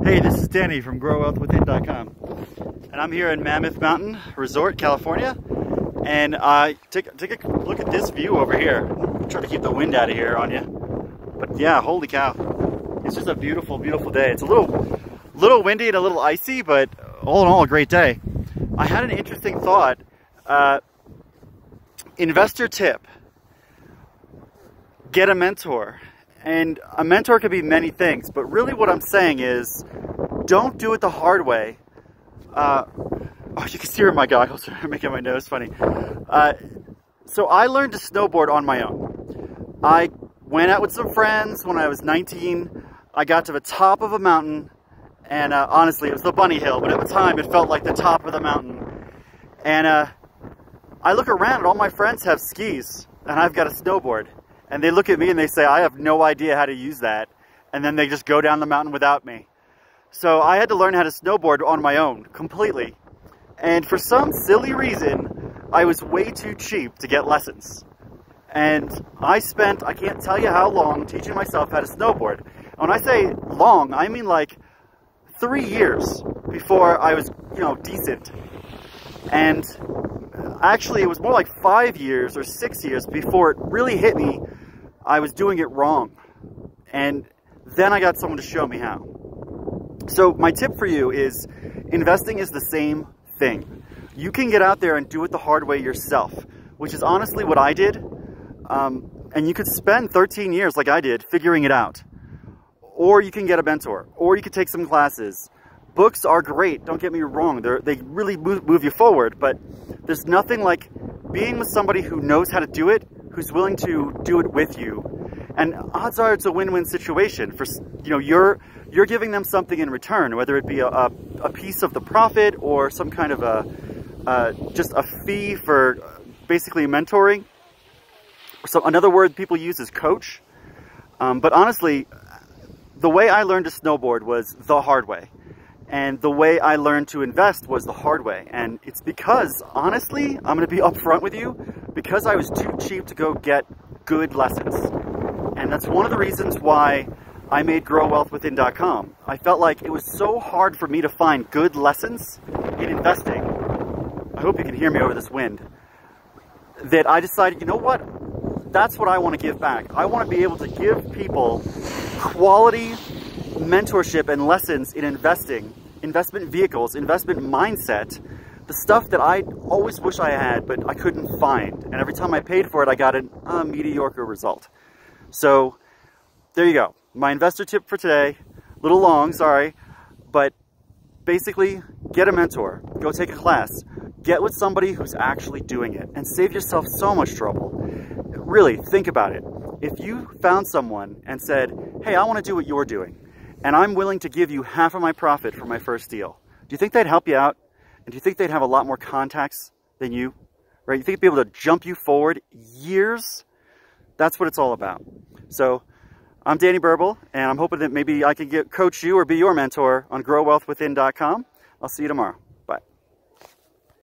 Hey, this is Danny from growwealthwithin.com, and I'm here in Mammoth Mountain Resort, California, and take a look at this view over here. Try to keep the wind out of here on you, but yeah, holy cow, it's just a beautiful, beautiful day. It's a little windy and a little icy, but all in all, a great day. I had an interesting thought. Investor tip: get a mentor. And a mentor could be many things, but really what I'm saying is, don't do it the hard way. Oh, you can see where my goggles are making my nose funny. So I learned to snowboard on my own. I went out with some friends when I was 19. I got to the top of a mountain, and honestly, it was the bunny hill, but at the time it felt like the top of the mountain. And I look around and all my friends have skis, and I've got a snowboard. And they look at me and they say, I have no idea how to use that. And then they just go down the mountain without me. So I had to learn how to snowboard on my own, completely. And for some silly reason, I was way too cheap to get lessons. And I spent, I can't tell you how long, teaching myself how to snowboard. And when I say long, I mean like 3 years before I was, decent. And actually, it was more like 5 years or 6 years before it really hit me I was doing it wrong. And then I got someone to show me how. So my tip for you is, investing is the same thing. You can get out there and do it the hard way yourself, which is honestly what I did. And you could spend 13 years like I did figuring it out. Or you can get a mentor, or you could take some classes. Books are great, don't get me wrong, they really move you forward, but there's nothing like being with somebody who knows how to do it, who's willing to do it with you. And odds are it's a win-win situation. For you're giving them something in return, whether it be a piece of the profit or some kind of just a fee for basically mentoring. So another word people use is coach. But honestly, the way I learned to snowboard was the hard way. And the way I learned to invest was the hard way. And it's because, honestly, I'm going to be upfront with you, because I was too cheap to go get good lessons. And that's one of the reasons why I made growwealthwithin.com. I felt like it was so hard for me to find good lessons in investing. I hope you can hear me over this wind. That I decided, you know what? That's what I want to give back. I want to be able to give people quality mentorship and lessons in investing, investment vehicles, investment mindset, the stuff that I always wish I had, but I couldn't find. And every time I paid for it, I got a mediocre result. So there you go. My investor tip for today, a little long, sorry, but basically get a mentor, go take a class, get with somebody who's actually doing it, and save yourself so much trouble. Really, think about it. If you found someone and said, hey, I want to do what you're doing, and I'm willing to give you half of my profit for my first deal, do you think they'd help you out? And do you think they'd have a lot more contacts than you? Right? You think they'd be able to jump you forward years? That's what it's all about. So I'm Danny Burble, and I'm hoping that maybe I can coach you or be your mentor on growwealthwithin.com. I'll see you tomorrow.